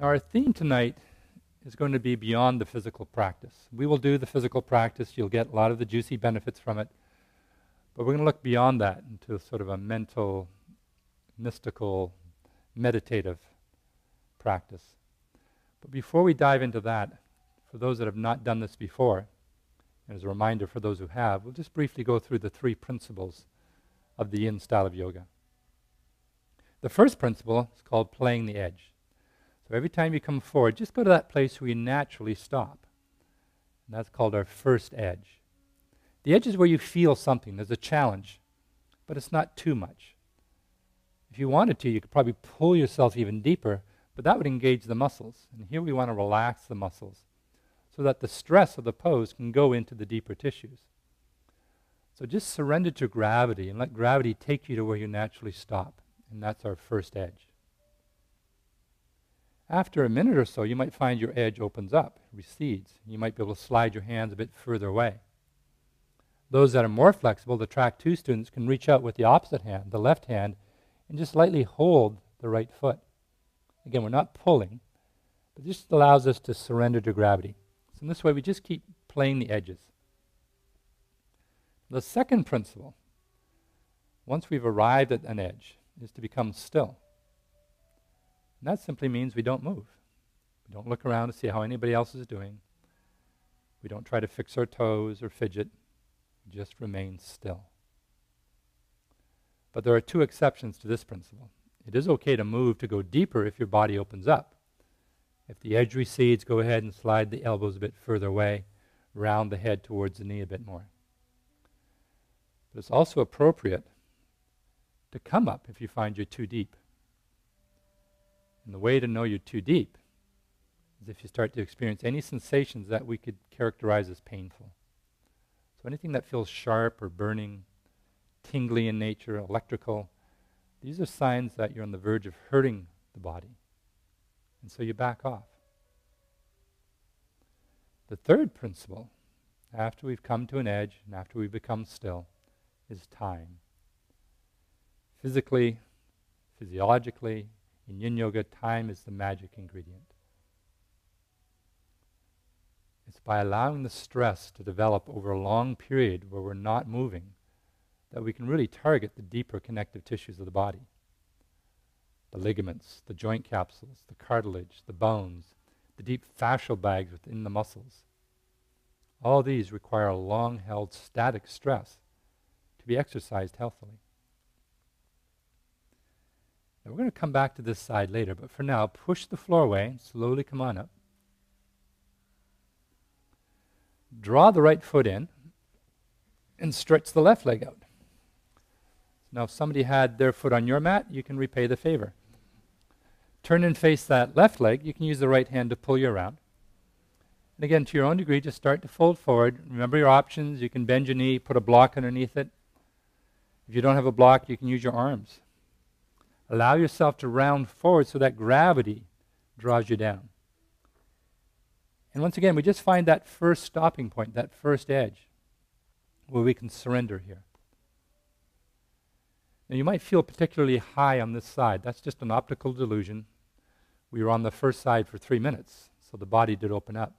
Now our theme tonight is going to be beyond the physical practice. We will do the physical practice. You'll get a lot of the juicy benefits from it. But we're going to look beyond that into sort of a mental, mystical, meditative practice. But before we dive into that, for those that have not done this before, and as a reminder for those who have, we'll just briefly go through the 3 principles of the Yin style of yoga. The first principle is called playing the edge. So every time you come forward, just go to that place where you naturally stop. And that's called our first edge. The edge is where you feel something. There's a challenge, but it's not too much. If you wanted to, you could probably pull yourself even deeper, but that would engage the muscles. And here we want to relax the muscles so that the stress of the pose can go into the deeper tissues. So just surrender to gravity and let gravity take you to where you naturally stop. And that's our first edge. After a minute or so, you might find your edge opens up, recedes. You might be able to slide your hands a bit further away. Those that are more flexible, the track 2 students, can reach out with the opposite hand, the left hand, and just lightly hold the right foot. Again, we're not pulling, but this just allows us to surrender to gravity. So in this way, we just keep playing the edges. The second principle, once we've arrived at an edge, is to become still. And that simply means we don't move. We don't look around to see how anybody else is doing. We don't try to fix our toes or fidget. We just remain still. But there are 2 exceptions to this principle. It is okay to move to go deeper if your body opens up. If the edge recedes, go ahead and slide the elbows a bit further away, round the head towards the knee a bit more. But it's also appropriate to come up if you find you're too deep. And the way to know you're too deep is if you start to experience any sensations that we could characterize as painful. So anything that feels sharp or burning, tingly in nature, electrical, these are signs that you're on the verge of hurting the body. And so you back off. The third principle, after we've come to an edge and after we've become still, is time. Physically, physiologically, in Yin Yoga, time is the magic ingredient. It's by allowing the stress to develop over a long period where we're not moving that we can really target the deeper connective tissues of the body. The ligaments, the joint capsules, the cartilage, the bones, the deep fascial bags within the muscles. All these require a long-held static stress to be exercised healthily. Now we're going to come back to this side later, but for now, push the floor away and slowly come on up. Draw the right foot in and stretch the left leg out. Now if somebody had their foot on your mat, you can repay the favor. Turn and face that left leg. You can use the right hand to pull you around. And again, to your own degree, just start to fold forward. Remember your options. You can bend your knee, put a block underneath it. If you don't have a block, you can use your arms. Allow yourself to round forward so that gravity draws you down. And once again, we just find that first stopping point, that first edge, where we can surrender here. Now you might feel particularly high on this side. That's just an optical delusion. We were on the first side for 3 minutes, so the body did open up.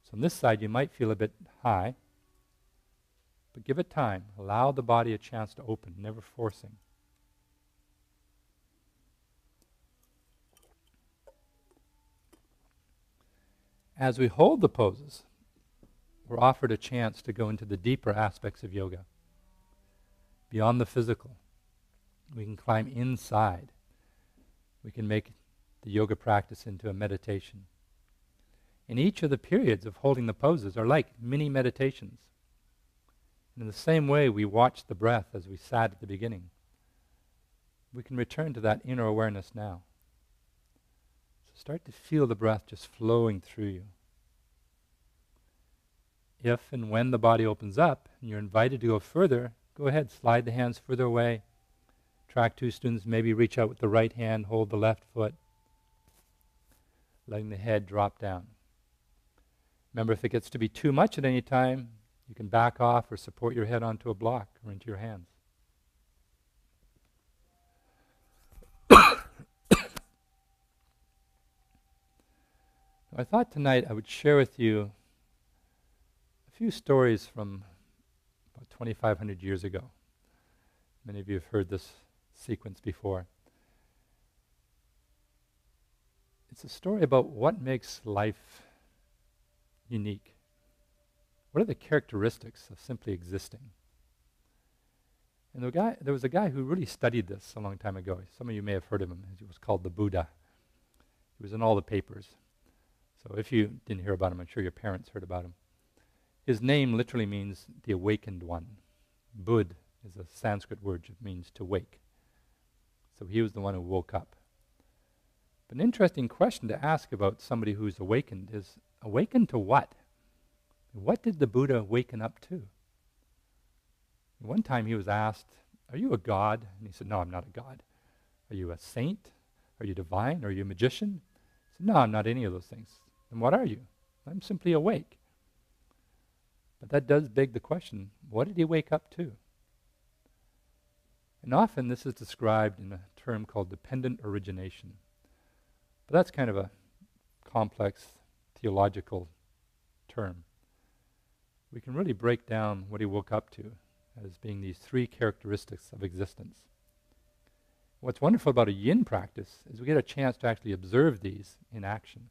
So on this side you might feel a bit high, but give it time. Allow the body a chance to open, never forcing. As we hold the poses, we're offered a chance to go into the deeper aspects of yoga, beyond the physical. We can climb inside. We can make the yoga practice into a meditation. And each of the periods of holding the poses are like mini meditations. And in the same way we watched the breath as we sat at the beginning, we can return to that inner awareness now. So start to feel the breath just flowing through you. If and when the body opens up and you're invited to go further, go ahead, slide the hands further away. Track 2 students maybe reach out with the right hand, hold the left foot, letting the head drop down. Remember, if it gets to be too much at any time, you can back off or support your head onto a block or into your hands. I thought tonight I would share with you a few stories from about 2,500 years ago. Many of you have heard this sequence before. It's a story about what makes life unique. What are the characteristics of simply existing? And there was a guy who really studied this a long time ago. Some of you may have heard of him. He was called the Buddha. He was in all the papers. So if you didn't hear about him, I'm sure your parents heard about him. His name literally means the awakened one. Bud is a Sanskrit word that means to wake. So he was the one who woke up. But an interesting question to ask about somebody who's awakened is, awakened to what? What did the Buddha awaken up to? One time he was asked, are you a god? And he said, no, I'm not a god. Are you a saint? Are you divine? Are you a magician? He said, no, I'm not any of those things. Then what are you? I'm simply awake. But that does beg the question, what did he wake up to? And often this is described in a term called dependent origination. But that's kind of a complex theological term. We can really break down what he woke up to as being these three characteristics of existence. What's wonderful about a yin practice is we get a chance to actually observe these in action.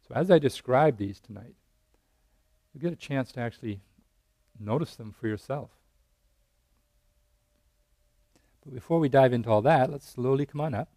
So as I describe these tonight, you get a chance to actually notice them for yourself. But before we dive into all that, let's slowly come on up.